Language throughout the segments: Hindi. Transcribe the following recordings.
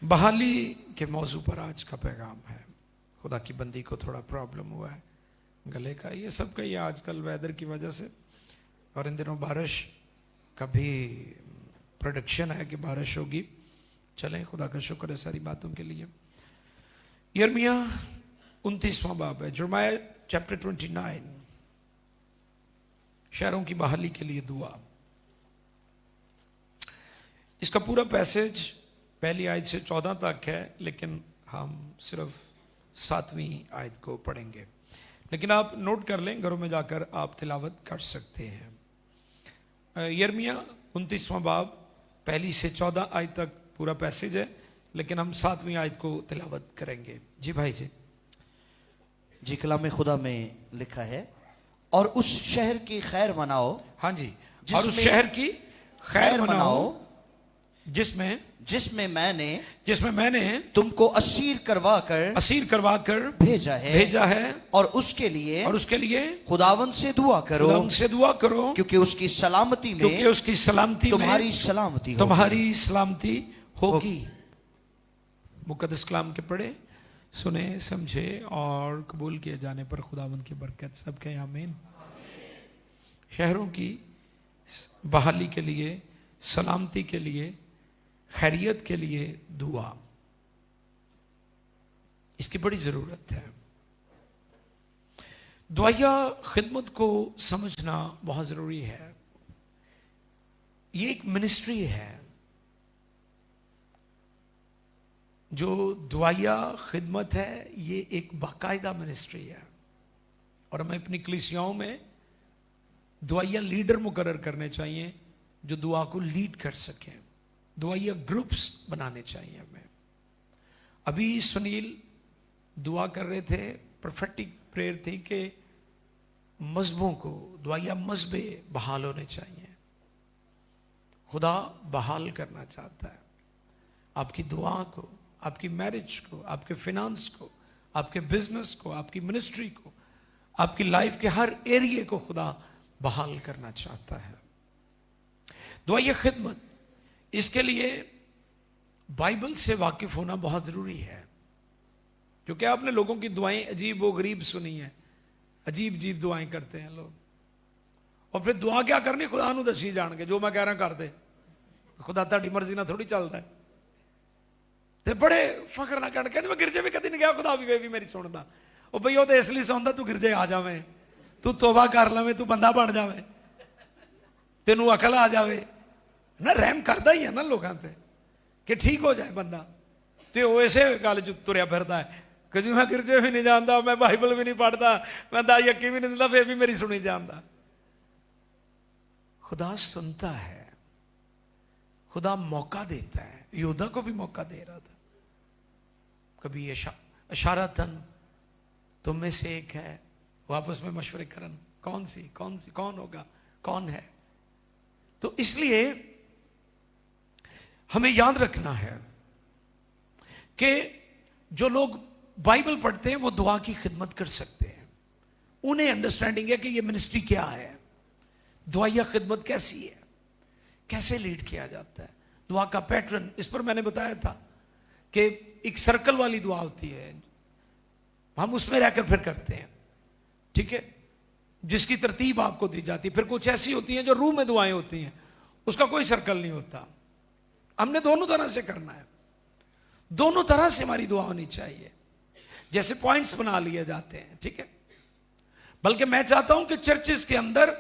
बहाली के मौजू पर आज का पैगाम है। खुदा की बंदी को थोड़ा प्रॉब्लम हुआ है गले का, ये सब का, ये आजकल वेदर की वजह से, और इन दिनों बारिश का भी प्रोडिक्शन है कि बारिश होगी। चलें, खुदा का शुक्र है सारी बातों के लिए। यिर्मयाह 29वां बाब है, यिर्मयाह चैप्टर 29, शहरों की बहाली के लिए दुआ। इसका पूरा पैसेज पहली आयत से 14 तक है, लेकिन हम सिर्फ 7वीं आयत को पढ़ेंगे। लेकिन आप नोट कर लें, घरों में जाकर आप तिलावत कर सकते हैं। यिर्मयाह 29वां बाब पहली से 14 आयत तक पूरा पैसेज है, लेकिन हम 7वीं आयत को तिलावत करेंगे। जी भाई जी, कलाम खुदा में लिखा है, और उस शहर की खैर मनाओ। हाँ जी, और उस शहर की खैर मनाओ जिसमें मैंने तुमको असीर करवा कर भेजा है, और उसके लिए खुदावंद से दुआ करो, क्योंकि उसकी सलामती में तुम्हारी सलामती होगी। मुकद्दस कलाम के पढ़े, सुने, समझे और कबूल किए जाने पर खुदावंद की बरकत सबके आमीन। शहरों की बहाली के लिए, सलामती के लिए, खैरियत के लिए दुआ, इसकी बड़ी जरूरत है। दुआया खिदमत को समझना बहुत जरूरी है। ये एक मिनिस्ट्री है। जो दुआया खिदमत है, ये एक बाकायदा मिनिस्ट्री है, और हमें अपनी कलीसियाओं में दुआया लीडर मुकर्रर करने चाहिए जो दुआ को लीड कर सकें। दुआया ग्रुप्स बनाने चाहिए हमें। अभी सुनील दुआ कर रहे थे, प्रोफेटिक प्रेयर थी कि मजहबों को, दुआया मजहबे बहाल होने चाहिए। खुदा बहाल करना चाहता है आपकी दुआ को, आपकी मैरिज को, आपके फिनांस को, आपके बिजनेस को, आपकी मिनिस्ट्री को, आपकी लाइफ के हर एरिया को खुदा बहाल करना चाहता है। दुआया खिदमत, इसके लिए बाइबल से वाकिफ होना बहुत जरूरी है, क्योंकि आपने लोगों की दुआएं अजीब व गरीब सुनी है। अजीब अजीब दुआएं करते हैं लोग, और फिर दुआ क्या करनी, खुदा नूं दसी जान के, जो मैं कह रहा कर दे, खुदा ताड़ी मर्जी ना थोड़ी चलता है। ते बड़े फखर ना कहते, मैं गिरजे भी कदी नहीं गया, खुदा भी मेरी सुनता। और बई वो तो इसलिए सुनता तू गिरजे आ जावे, तू तौबा कर लवे, तू बंदा बन जावे, तेनू अकल आ जावे ना। रहम करदा ही है ना लोगों पे कि ठीक हो जाए बंदा। तो वो इसे गल च तुरया फिरदा है कि जी मैं गिरजे भी नहीं जानता, मैं बाइबल भी नहीं पढ़ता, मैं दाई अक्की भी नहीं दिंदा, फिर भी मेरी सुनी जानता। खुदा सुनता है, खुदा मौका देता है। योद्धा को भी मौका दे रहा था। कभी इशारतन तुम में से एक है, वो आपस में मशवरे करन, कौन होगा, कौन है। तो इसलिए हमें याद रखना है कि जो लोग बाइबल पढ़ते हैं वो दुआ की खिदमत कर सकते हैं। उन्हें अंडरस्टैंडिंग है कि ये मिनिस्ट्री क्या है, दुआया खिदमत कैसी है, कैसे लीड किया जाता है। दुआ का पैटर्न, इस पर मैंने बताया था कि एक सर्कल वाली दुआ होती है, हम उसमें रहकर फिर करते हैं, ठीक है, जिसकी तरतीब आपको दी जाती है। फिर कुछ ऐसी होती हैं जो रूह में दुआएं होती हैं, उसका कोई सर्कल नहीं होता। हमने दोनों तरह से करना है, दोनों तरह से हमारी दुआ होनी चाहिए। जैसे पॉइंट्स बना लिए जाते हैं, ठीक है, बल्कि मैं चाहता हूं कि चर्चेस के अंदर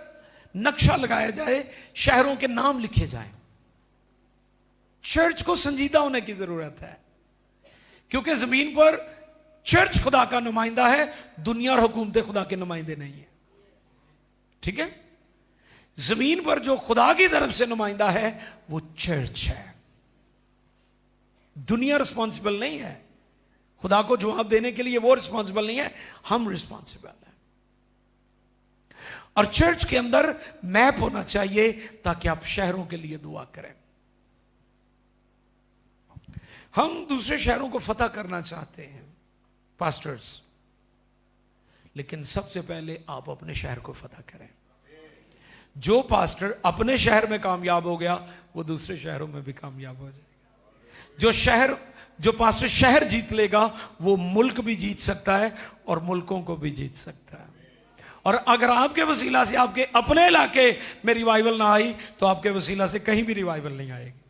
नक्शा लगाया जाए, शहरों के नाम लिखे जाएं। चर्च को संजीदा होने की जरूरत है, क्योंकि जमीन पर चर्च खुदा का नुमाइंदा है, दुनिया और हुकूमतें खुदा के नुमाइंदे नहीं है, ठीक है। जमीन पर जो खुदा की तरफ से नुमाइंदा है वो चर्च है। दुनिया रिस्पॉन्सिबल नहीं है, खुदा को जवाब देने के लिए वो रिस्पॉन्सिबल नहीं है, हम रिस्पॉन्सिबल हैं। और चर्च के अंदर मैप होना चाहिए ताकि आप शहरों के लिए दुआ करें। हम दूसरे शहरों को फतह करना चाहते हैं पास्टर्स, लेकिन सबसे पहले आप अपने शहर को फतह करें। जो पास्टर अपने शहर में कामयाब हो गया वो दूसरे शहरों में भी कामयाब हो जाएगा। जो शहर जो पास्टर शहर जीत लेगा वो मुल्क भी जीत सकता है और मुल्कों को भी जीत सकता है। और अगर आपके वसीला से आपके अपने इलाके में रिवाइवल ना आई तो आपके वसीला से कहीं भी रिवाइवल नहीं आएगी।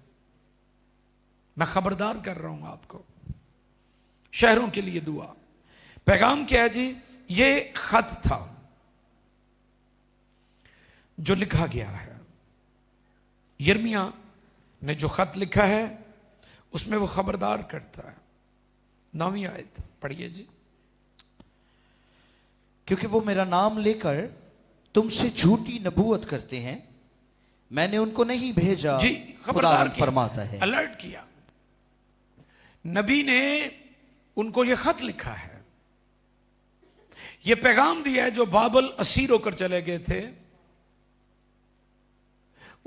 मैं खबरदार कर रहा हूं आपको। शहरों के लिए दुआ। पैगाम क्या है जी? ये खत था जो लिखा गया है। यिर्मयाह ने जो खत लिखा है उसमें वो खबरदार करता है। 9वीं आयत पढ़िए जी। क्योंकि वो मेरा नाम लेकर तुमसे झूठी नबूवत करते हैं, मैंने उनको नहीं भेजा। जी, खबरदार फरमाता है, अलर्ट किया। नबी ने उनको ये खत लिखा है, ये पैगाम दिया है। जो बाबल असीर होकर चले गए थे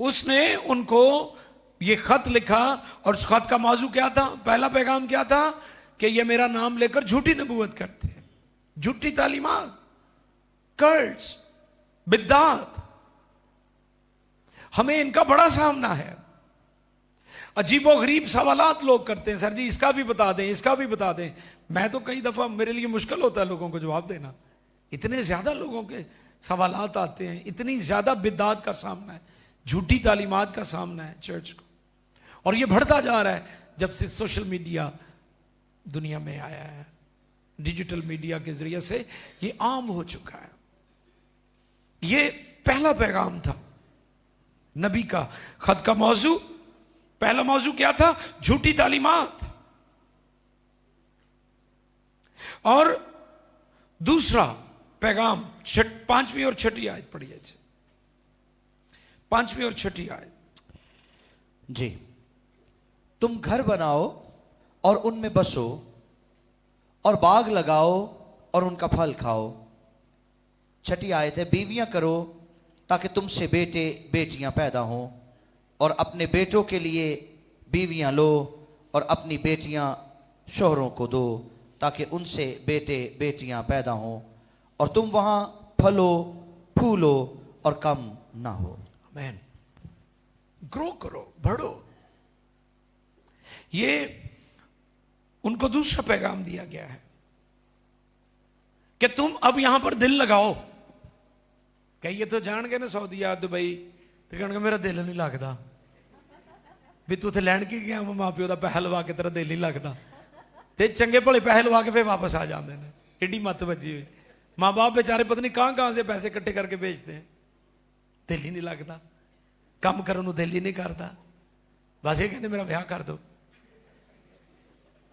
उसने उनको ये खत लिखा। और उस खत का मौजू क्या था? पहला पैगाम क्या था? कि ये मेरा नाम लेकर झूठी नबूवत करते हैं, झूठी तालीमात, कल्ट्स, बिद्दात। हमें इनका बड़ा सामना है। अजीबो गरीब सवालात लोग करते हैं। सर जी इसका भी बता दें, इसका भी बता दें। मैं तो कई दफा मेरे लिए मुश्किल होता है लोगों को जवाब देना। इतने ज्यादा लोगों के सवालात आते हैं, इतनी ज्यादा बिद्दात का सामना है, झूठी तालीमात का सामना है चर्च को। और ये बढ़ता जा रहा है जब से सोशल मीडिया दुनिया में आया है। डिजिटल मीडिया के जरिए से ये आम हो चुका है। ये पहला पैगाम था नबी का। खत का मौजू, पहला मौजू क्या था? झूठी तालीमात। और दूसरा पैगाम 5वीं और 6ठी आयत पढ़िए। 5वीं और 6ठी आयत जी। तुम घर बनाओ और उनमें बसो, और बाग लगाओ और उनका फल खाओ। 6ठी आयत है, बीवियां करो ताकि तुमसे बेटे बेटियां पैदा हों, और अपने बेटों के लिए बीवियां लो, और अपनी बेटियां शोहरों को दो ताकि उनसे बेटे बेटियां पैदा हों, और तुम वहां फलो फूलो और कम ना हो। आमीन। ग्रो करो, बढ़ो। ये उनको दूसरा पैगाम दिया गया है कि तुम अब यहां पर दिल लगाओ। कहिए तो जान गए ना सऊदीया दुबई तो कहने मेरा दिल नहीं लगता भी तू उत्थे लैन की गया मां प्यो का पैसा लवा के तेरा दिल नहीं लगता। ते चंगे भले पैसे लवा के फिर वापस आ जाते हैं। एडी मत बजी हुई। माँ बाप बेचारे पता नहीं कहां से पैसे इकट्ठे करके बेचते हैं। दिल ही नहीं लगता, काम करने को दिल ही नहीं करता। बस ये कहते मेरा ब्याह कर दो।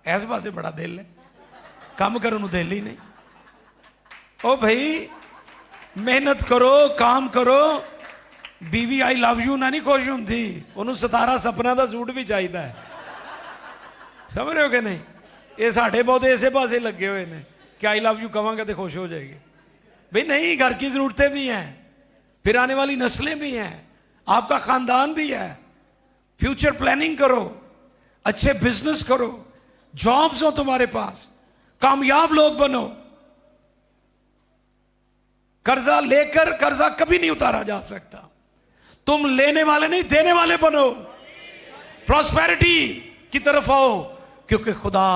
इस पासे बड़ा दिल है, काम करने को दिल ही नहीं। ओ भाई मेहनत करो, काम करो। बीवी आई लव यू ना नहीं खुश होंगी, उन्होंने 17 सपना का सूट भी चाहिए है। समझ रहे हो कि नहीं? ये साढ़े बहुते इसे पासे लगे हुए हैं कि आई लव यू कहांगे तो खुश हो जाएगी। भाई नहीं, घर की जरूरतें भी हैं, फिर आने वाली नस्लें भी हैं, आपका खानदान भी है। फ्यूचर प्लानिंग करो, अच्छे बिजनेस करो, जॉब्स हो तुम्हारे पास, कामयाब लोग बनो। कर्जा लेकर कर्जा कभी नहीं उतारा जा सकता। तुम लेने वाले नहीं, देने वाले बनो। प्रॉस्पेरिटी की तरफ आओ, क्योंकि खुदा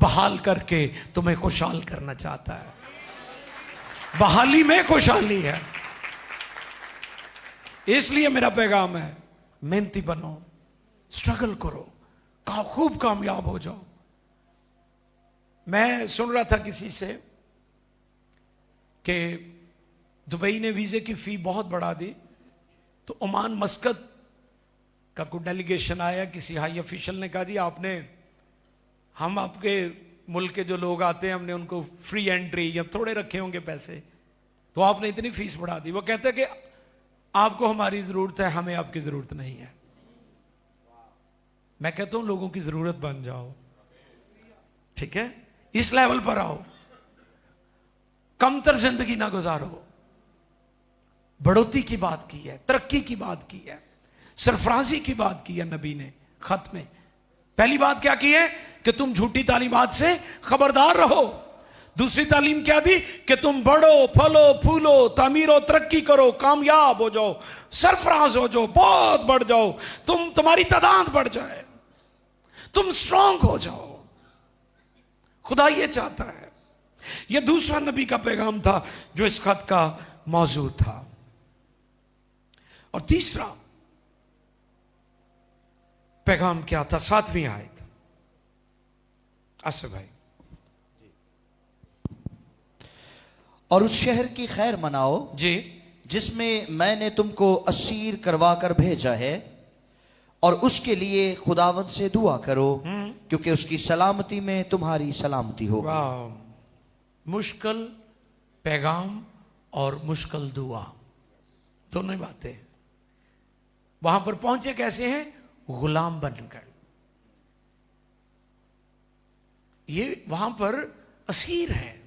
बहाल करके तुम्हें खुशहाल करना चाहता है। बहाली में खुशहाली है। इसलिए मेरा पैगाम है, मेहनती बनो, स्ट्रगल करो, खूब कामयाब हो जाओ। मैं सुन रहा था किसी से कि दुबई ने वीजे की फी बहुत बढ़ा दी, तो ओमान मस्कत का कोई डेलीगेशन आया, किसी हाई ऑफिशियल ने कहा जी आपने, हम आपके मुल्क के जो लोग आते हैं हमने उनको फ्री एंट्री या थोड़े रखे होंगे पैसे, तो आपने इतनी फीस बढ़ा दी। वो कहते हैं कि आपको हमारी जरूरत है, हमें आपकी जरूरत नहीं है। मैं कहता हूं लोगों की जरूरत बन जाओ, ठीक है? इस लेवल पर आओ, कमतर जिंदगी ना गुजारो। बढ़ोतरी की बात की है, तरक्की की बात की है, सरफराजी की बात की है नबी ने खत में। पहली बात क्या की है कि तुम झूठी तालीमात से खबरदार रहो। दूसरी तालीम क्या दी कि तुम बढ़ो, फलो, फूलो, तामीरो, तरक्की करो, कामयाब हो जाओ, सरफराज हो जाओ, बहुत बढ़ जाओ, तुम्हारी तादाद बढ़ जाए, तुम स्ट्रांग हो जाओ। खुदा ये चाहता है। यह दूसरा नबी का पैगाम था जो इस खत का मौजू था। और तीसरा पैगाम क्या था? 7वीं आयत। आसिफ भाई। और उस शहर की खैर मनाओ जी, जिसमें मैंने तुमको असीर करवा कर भेजा है, और उसके लिए खुदावंद से दुआ करो, क्योंकि उसकी सलामती में तुम्हारी सलामती होगी। वाह, मुश्किल पैगाम और मुश्किल दुआ, दोनों ही बातें। वहां पर पहुंचे कैसे हैं? गुलाम बनकर। ये वहां पर असीर है,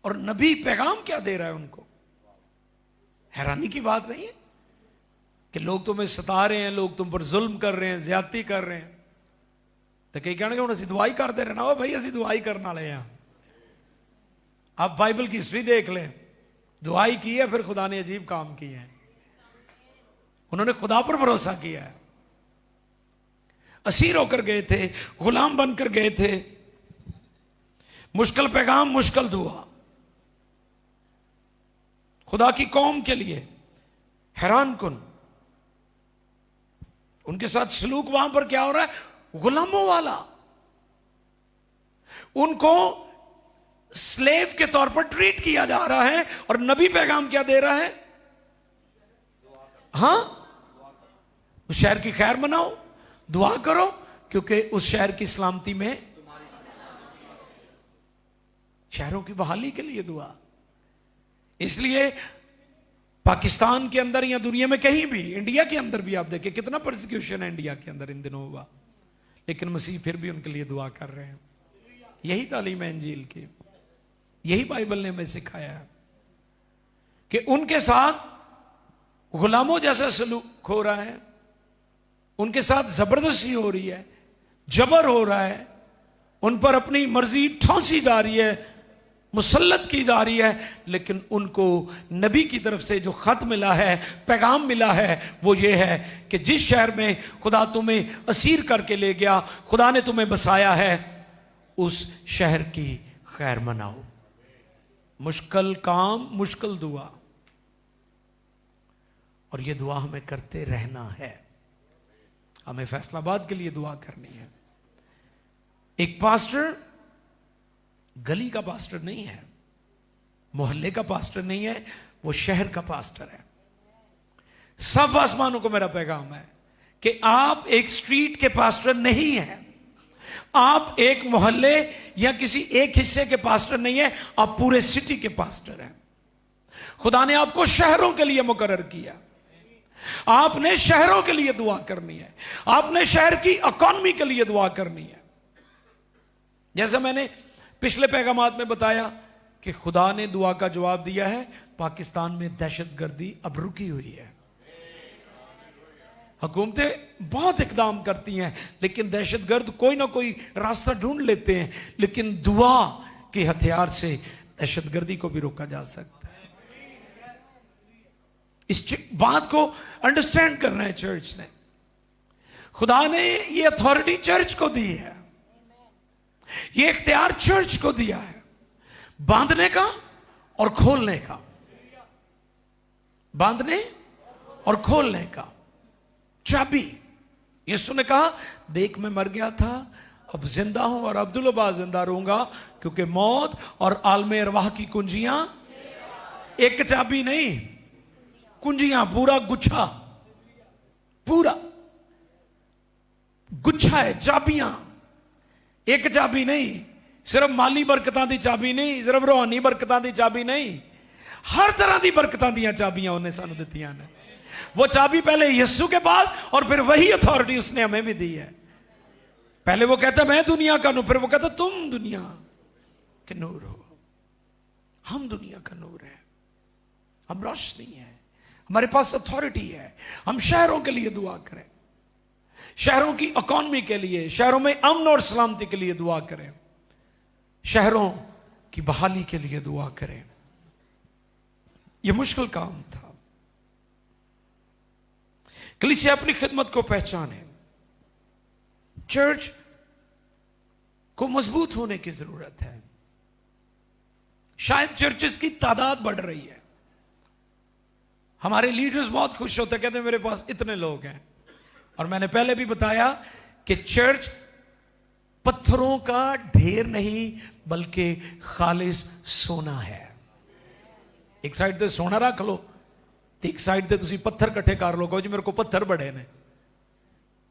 और नबी पैगाम क्या दे रहा है उनको? हैरानी की बात नहीं है कि लोग तुम्हें सता रहे हैं, लोग तुम पर जुल्म कर रहे हैं, ज्यादती कर रहे हैं, तो कई कहने हुण असीं दुआई करते रहना। हो भाई, असीं दुआई करने वाले हैं। आप बाइबल की हिस्ट्री देख लें, दुआई की है, फिर खुदा ने अजीब काम किए हैं। उन्होंने खुदा पर भरोसा किया है। असीर होकर गए थे, गुलाम बनकर गए थे। मुश्किल पैगाम, मुश्किल दुआ खुदा की कौम के लिए हैरान कुन। उनके साथ सलूक वहां पर क्या हो रहा है? गुलामों वाला। उनको स्लेव के तौर पर ट्रीट किया जा रहा है, और नबी पैगाम क्या दे रहा है? हां, उस शहर की खैर मनाओ, दुआ करो, क्योंकि उस शहर की सलामती में, शहरों की बहाली के लिए दुआ। इसलिए पाकिस्तान के अंदर या दुनिया में कहीं भी, इंडिया के अंदर भी आप देखिए कितना परसिक्यूशन है इंडिया के अंदर इन दिनों हुआ, लेकिन मसीह फिर भी उनके लिए दुआ कर रहे हैं। यही तालीम है इंजील की, यही बाइबल ने हमें सिखाया है कि उनके साथ गुलामों जैसा सलूक हो रहा है, उनके साथ जबरदस्ती हो रही है, जबर हो रहा है, उन पर अपनी मर्जी ठौंसी जा रही है, मुसल्लत की जा रही है। लेकिन उनको नबी की तरफ से जो खत मिला है, पैगाम मिला है, वो ये है कि जिस शहर में खुदा तुम्हें असीर करके ले गया, खुदा ने तुम्हें बसाया है, उस शहर की खैर मनाओ। मुश्किल काम, मुश्किल दुआ, और ये दुआ हमें करते रहना है। हमें फैसलाबाद के लिए दुआ करनी है। एक पास्टर गली का पास्टर नहीं है, मोहल्ले का पास्टर नहीं है, वो शहर का पास्टर है। सब आसमानों को मेरा पैगाम है कि आप एक स्ट्रीट के पास्टर नहीं हैं, आप एक मोहल्ले या किसी एक हिस्से के पास्टर नहीं है, आप पूरे सिटी के पास्टर हैं। खुदा ने आपको शहरों के लिए मुकर्रर किया। आपने शहरों के लिए दुआ करनी है, आपने शहर की इकॉनमी के लिए दुआ करनी है। जैसे मैंने पिछले पैगामात में बताया कि खुदा ने दुआ का जवाब दिया है। पाकिस्तान में दहशतगर्दी अब रुकी हुई है। हुकूमतें बहुत इकदाम करती हैं, लेकिन दहशतगर्द कोई ना कोई रास्ता ढूंढ लेते हैं। लेकिन दुआ के हथियार से दहशतगर्दी को भी रोका जा सकता है। इस बात को अंडरस्टैंड करना है चर्च ने। खुदा ने ये अथॉरिटी चर्च को दी है, ये इख्तियार चर्च को दिया है, बांधने का और खोलने का। बांधने और खोलने का चाबी। यीशु ने कहा, देख मैं मर गया था, अब जिंदा हूं और अब्दुल्लाबाद जिंदा रहूंगा, क्योंकि मौत और आलमे अरवाह की कुंजियां, एक चाबी नहीं, कुंजियां, पूरा गुच्छा, पूरा गुच्छा है चाबियां। एक चाबी नहीं, सिर्फ माली बरकतां दी चाबी नहीं, सिर्फ रूहानी बरकतां दी चाबी नहीं, हर तरह दी बरकतां दी चाबियां उन्हें सानू दित्तियां ने। वो चाबी पहले यीशु के पास, और फिर वही अथॉरिटी उसने हमें भी दी है। पहले वो कहता मैं दुनिया का नूर, फिर वो कहता तुम दुनिया के नूर हो। हम दुनिया का नूर है, हम रोशनी है, हमारे पास अथॉरिटी है। हम शहरों के लिए दुआ करें, शहरों की इकॉनमी के लिए, शहरों में अमन और सलामती के लिए दुआ करें, शहरों की बहाली के लिए दुआ करें। यह मुश्किल काम था। कलीसिया अपनी खिदमत को पहचाने, चर्च को मजबूत होने की जरूरत है। शायद चर्चेस की तादाद बढ़ रही है, हमारे लीडर्स बहुत खुश होते हैं, कहते हैं मेरे पास इतने लोग हैं। और मैंने पहले भी बताया कि चर्च पत्थरों का ढेर नहीं बल्कि खालिस सोना है। एक साइड ते सोना रख लो तो एक साइड ते तुसी पत्थर इकट्ठे कर लो, कहो जी मेरे को पत्थर बड़े ने।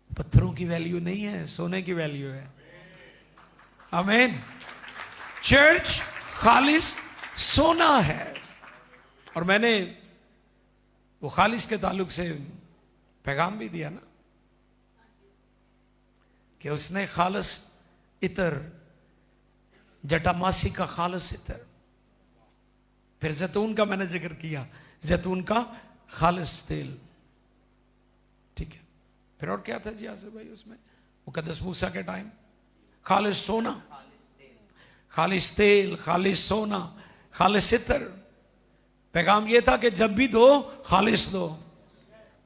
पत्थरों की वैल्यू नहीं है, सोने की वैल्यू है। आमीन। चर्च खालिस सोना है। और मैंने वो खालिस के ताल्लुक से पैगाम भी दिया ना कि उसने खालिस इतर, जटामासी का खालिस इतर, फिर जैतून का मैंने जिक्र किया, जैतून का खालिस तेल, ठीक है। फिर और क्या था जी आसिफ भाई उसमें, मुकद्दस मूसा के टाइम खालिस सोना, खालिस तेल, खालिस सोना, खालिस इतर। पैगाम यह था कि जब भी दो खालिस दो,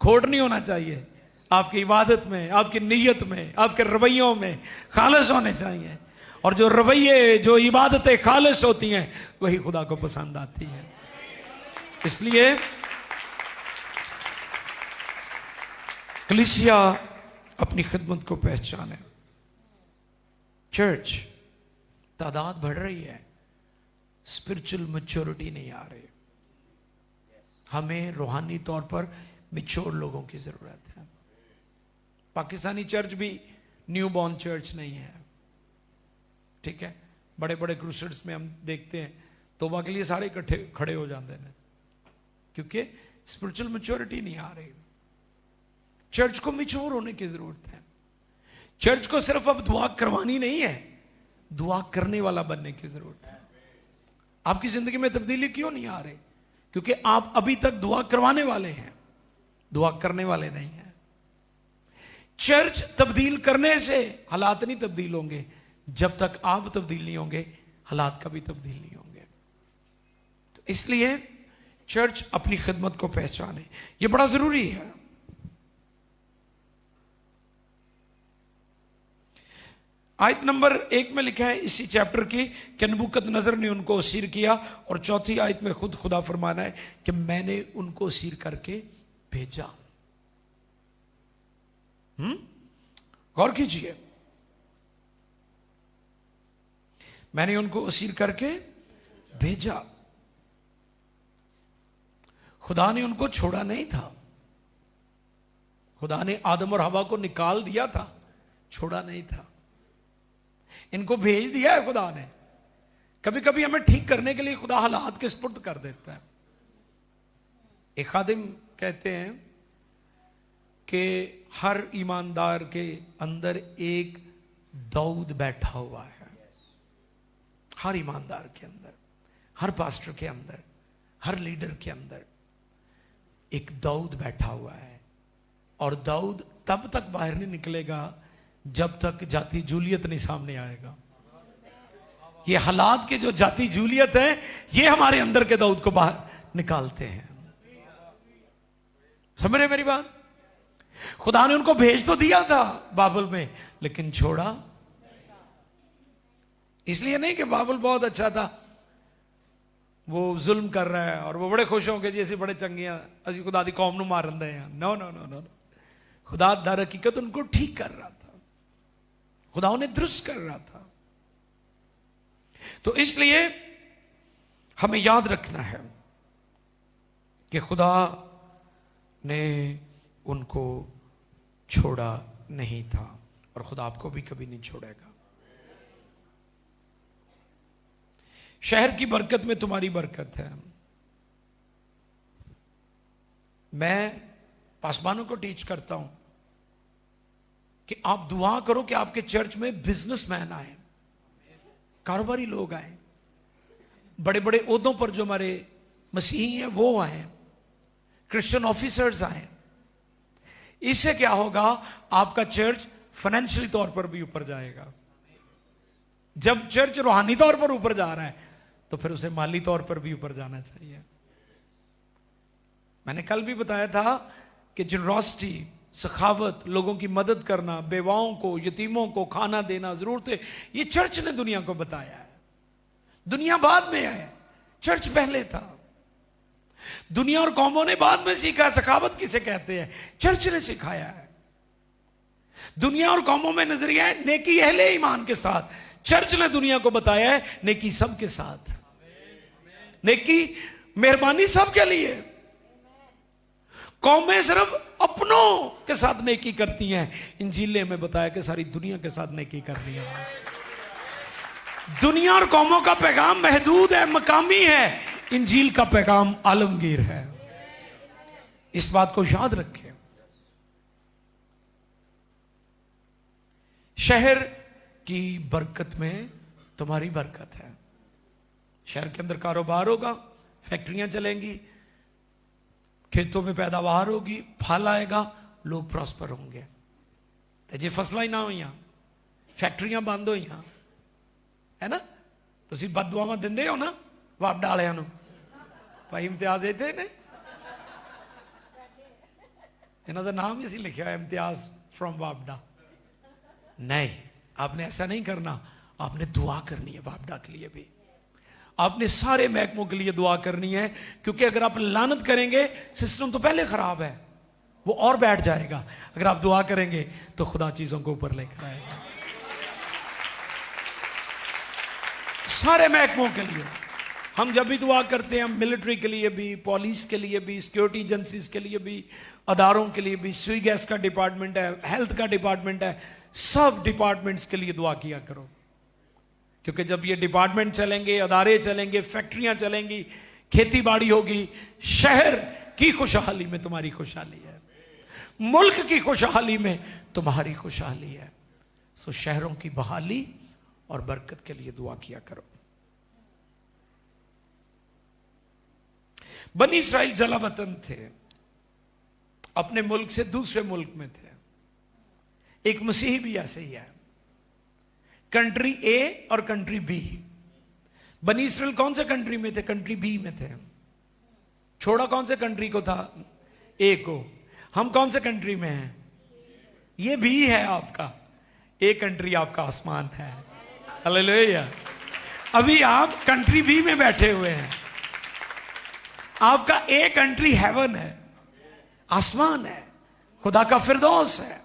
खोट नहीं होना चाहिए। आपकी इबादत में, आपकी नीयत में, आपके रवैयों में खालिस होने चाहिए। और जो रवैये, जो इबादतें खालिस होती हैं वही खुदा को पसंद आती हैं। इसलिए कलीसिया अपनी खिदमत को पहचाने। चर्च तादाद बढ़ रही है, स्पिरिचुअल मैच्योरिटी नहीं आ रही। हमें रूहानी तौर पर मैच्योर लोगों की जरूरत है। पाकिस्तानी चर्च भी न्यू बॉर्न चर्च नहीं है, ठीक है। बड़े बड़े क्रूसेड्स में हम देखते हैं तौबा के लिए सारे इकट्ठे खड़े हो जाते हैं, क्योंकि स्पिरिचुअल मैच्योरिटी नहीं आ रही। चर्च को मैच्योर होने की जरूरत है। चर्च को सिर्फ अब दुआ करवानी नहीं है, दुआ करने वाला बनने की जरूरत है। आपकी जिंदगी में तब्दीली क्यों नहीं आ रही? क्योंकि आप अभी तक दुआ करवाने वाले हैं, दुआ करने वाले नहीं हैं। चर्च तब्दील करने से हालात नहीं तब्दील होंगे, जब तक आप तब्दील नहीं होंगे हालात कभी तब्दील नहीं होंगे। तो इसलिए चर्च अपनी खिदमत को पहचाने, यह बड़ा जरूरी है। आयत नंबर 1 में लिखा है इसी चैप्टर की कि नबूकदनेस्सर ने उनको असीर किया, और चौथी आयत में खुद खुदा फरमाना है कि मैंने उनको असीर करके भेजा। गौर कीजिए, मैंने उनको असीर करके भेजा। खुदा ने उनको छोड़ा नहीं था, खुदा ने आदम और हवा को निकाल दिया था, छोड़ा नहीं था। इनको भेज दिया है खुदा ने। कभी कभी हमें ठीक करने के लिए खुदा हालात के सुपुर्द कर देता है। एक खादिम कहते हैं कि हर ईमानदार के अंदर एक दाऊद बैठा हुआ है। हर ईमानदार के अंदर, हर पास्टर के अंदर, हर लीडर के अंदर एक दाऊद बैठा हुआ है। और दाऊद तब तक बाहर नहीं निकलेगा जब तक जाति जूलियत नहीं सामने आएगा। ये हालात के जो जाति जूलियत है, ये हमारे अंदर के दाऊद को बाहर निकालते हैं। समझ रहे मेरी बात? खुदा ने उनको भेज तो दिया था बाबुल में, लेकिन छोड़ा इसलिए नहीं कि बाबुल बहुत अच्छा था, वो जुल्म कर रहा है और वो बड़े खुश होंगे जी ऐसे बड़े चंगे हैं, असि खुदा दी कौम नू मारन दे हैं। नो नो नो नो, खुदा दर हकीकत उनको ठीक कर रहा था, खुदा उन्हें दुरुस्त कर रहा था। तो इसलिए हमें याद रखना है कि खुदा ने उनको छोड़ा नहीं था और खुदा आपको भी कभी नहीं छोड़ेगा। शहर की बरकत में तुम्हारी बरकत है। मैं पासवानों को टीच करता हूं कि आप दुआ करो कि आपके चर्च में बिजनेसमैन आए, कारोबारी लोग आए, बड़े बड़े ओहदों पर जो हमारे मसीही हैं वो आए, क्रिश्चियन ऑफिसर्स आए। इससे क्या होगा, आपका चर्च फाइनेंशियली तौर पर भी ऊपर जाएगा। जब चर्च रूहानी तौर पर ऊपर जा रहा है तो फिर उसे माली तौर पर भी ऊपर जाना चाहिए। मैंने कल भी बताया था कि जनरॉसिटी सखावत, लोगों की मदद करना, बेवाओं को, यतीमों को खाना देना, जरूरतें, ये चर्च ने दुनिया को बताया है। दुनिया बाद में है, चर्च पहले था। दुनिया और कौमों ने बाद में सीखा सखावत किसे कहते हैं, चर्च ने सिखाया है। दुनिया और कौमों में नजरिया है नेकी अहले ईमान के साथ, चर्च ने दुनिया को बताया है नेकी सबके साथ, नेकी मेहरबानी सबके लिए। कौमें सिर्फ अपनों के साथ नेकी करती हैं, इंजील में बताया कि सारी दुनिया के साथ नेकी करनी है। दुनिया और कौमों का पैगाम महदूद है, मकामी है, इंजील का पैगाम आलमगीर है। इस बात को याद रखें। शहर की बरकत में तुम्हारी बरकत है। शहर के अंदर कारोबार होगा, फैक्ट्रियां चलेंगी, खेतों में पैदावार होगी, फल आएगा, लोग प्रॉस्पर होंगे। तो जे फसला ही ना हो, फैक्ट्रियां बंद हो, है ना, तुसी बददुआवां दिंदे हो ना वापडा वालियां नूं, भाई इम्तियाज इत्थे ने, इन्हां दा नाम ही सी लिखा है इम्तियाज फ्रॉम वापडा। नहीं, आपने ऐसा नहीं करना, आपने दुआ करनी है वापडा के लिए भी, आपने सारे महकमों के लिए दुआ करनी है, क्योंकि अगर आप लानत करेंगे, सिस्टम तो पहले खराब है, वो और बैठ जाएगा। अगर आप दुआ करेंगे तो खुदा चीजों को ऊपर लेकर आएगा। सारे महकमों के लिए हम जब भी दुआ करते हैं, हम मिलिट्री के लिए भी, पुलिस के लिए भी, सिक्योरिटी एजेंसीज के लिए भी, अदारों के लिए भी, सुई गैस का डिपार्टमेंट है, हेल्थ का डिपार्टमेंट है, सब डिपार्टमेंट्स के लिए दुआ किया करो। क्योंकि जब ये डिपार्टमेंट चलेंगे, अदारे चलेंगे, फैक्ट्रियां चलेंगी, खेती बाड़ी होगी, शहर की खुशहाली में तुम्हारी खुशहाली है, मुल्क की खुशहाली में तुम्हारी खुशहाली है। सो शहरों की बहाली और बरकत के लिए दुआ किया करो। बनी इस्राइल जलावतन थे, अपने मुल्क से दूसरे मुल्क में थे। एक मसीही भी ऐसे ही है, कंट्री ए और कंट्री बी। बनी इस्राइल कौन से कंट्री में थे? कंट्री बी में थे। छोड़ा कौन से कंट्री को था? ए को। हम कौन से कंट्री में हैं? ये बी है आपका, ए कंट्री आपका आसमान है। हालेलुया। अभी आप कंट्री बी में बैठे हुए हैं, आपका ए कंट्री हेवन है, आसमान है, खुदा का फिरदौस है।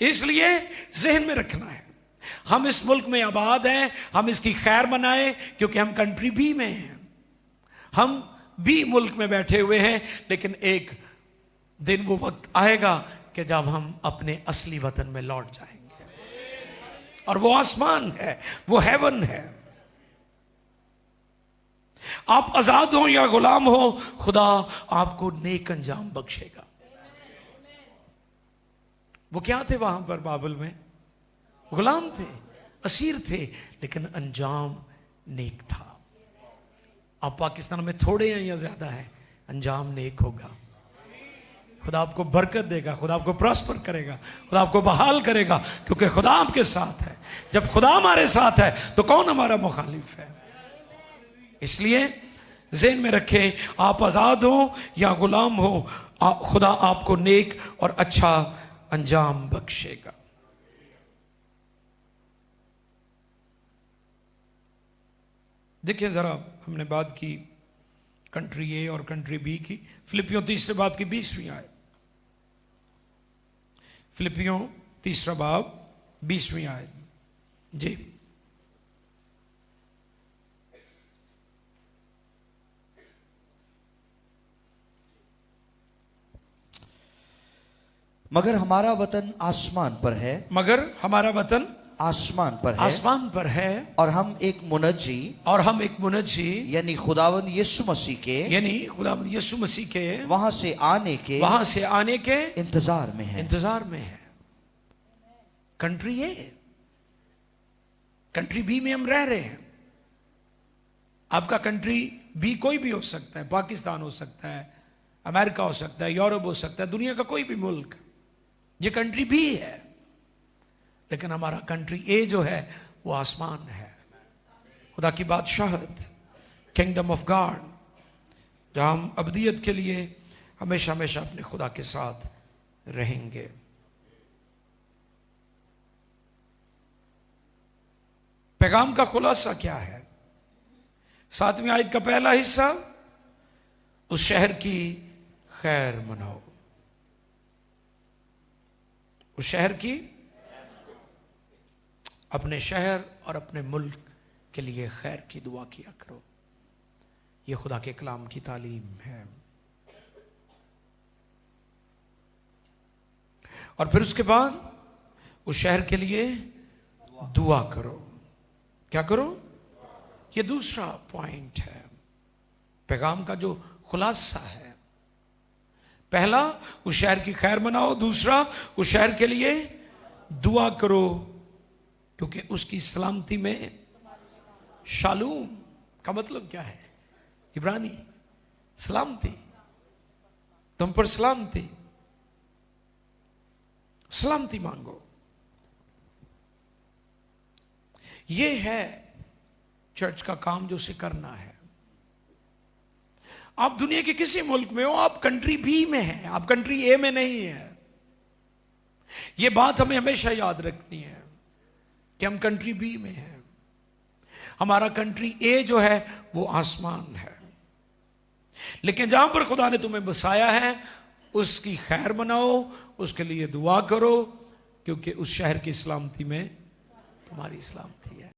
इसलिए जहन में रखना है, हम इस मुल्क में आबाद हैं, हम इसकी खैर मनाएं, क्योंकि हम कंट्री बी में हैं, हम बी मुल्क में बैठे हुए हैं। लेकिन एक दिन वो वक्त आएगा कि जब हम अपने असली वतन में लौट जाएंगे, और वो आसमान है, वो हेवन है। आप आजाद हो या गुलाम हो, खुदा आपको नेक अंजाम बख्शेगा। वो क्या थे वहां पर बाबल में? गुलाम थे, असीर थे, लेकिन अंजाम नेक था। आप पाकिस्तान में थोड़े हैं या ज्यादा है, अंजाम नेक होगा। खुदा आपको बरकत देगा, खुदा आपको प्रॉस्पर करेगा, खुदा आपको बहाल करेगा, क्योंकि खुदा आपके साथ है। जब खुदा हमारे साथ है तो कौन हमारा मुखालिफ है? इसलिए ज़हन में रखें, आप आजाद हो या गुलाम हो, खुदा आपको नेक और अच्छा अंजाम बख्शेगा। देखिए जरा, हमने बात की कंट्री ए और कंट्री बी की। फिलिपियों 3 बाब की 20वीं आयत, फिलिपियों 3 बाब 20वीं आयत जी। मगर हमारा वतन आसमान पर है, मगर हमारा वतन आसमान पर है, आसमान पर है, और हम एक मुनज्जी, और हम एक मुनज्जी यानी खुदावंद यीशु मसीह के, यानी खुदावंद यीशु मसीह के वहां से आने के इंतजार में है। इंतजार में है। कंट्री ए, कंट्री बी में हम रह रहे हैं। आपका कंट्री बी कोई भी हो सकता है, पाकिस्तान हो सकता है, अमेरिका हो सकता है, यूरोप हो सकता है, दुनिया का कोई भी मुल्क, ये कंट्री बी है। लेकिन हमारा कंट्री ए जो है वो आसमान है, खुदा की बादशाहत, किंगडम ऑफ गॉड, जहां हम अब्दियत के लिए हमेशा हमेशा अपने खुदा के साथ रहेंगे। पैगाम का खुलासा क्या है? 7वीं आयत का पहला हिस्सा, उस शहर की खैर मनाओ। उस शहर की, अपने शहर और अपने मुल्क के लिए खैर की दुआ किया करो। यह खुदा के कलाम की तालीम है। और फिर उसके बाद उस शहर के लिए दुआ करो। क्या करो? यह दूसरा पॉइंट है, पैगाम का जो खुलासा है। पहला, उस शहर की खैर मनाओ। दूसरा, उस शहर के लिए दुआ करो, क्योंकि उसकी सलामती में, शालूम का मतलब क्या है? इब्रानी सलामती, तुम पर सलामती, सलामती मांगो। यह है चर्च का काम जो उसे करना है। आप दुनिया के किसी मुल्क में हो, आप कंट्री बी में हैं, आप कंट्री ए में नहीं है। यह बात हमें हमेशा याद रखनी है कि हम कंट्री बी में हैं। हमारा कंट्री ए जो है वो आसमान है। लेकिन जहां पर खुदा ने तुम्हें बसाया है, उसकी खैर मनाओ, उसके लिए दुआ करो, क्योंकि उस शहर की सलामती में तुम्हारी सलामती है।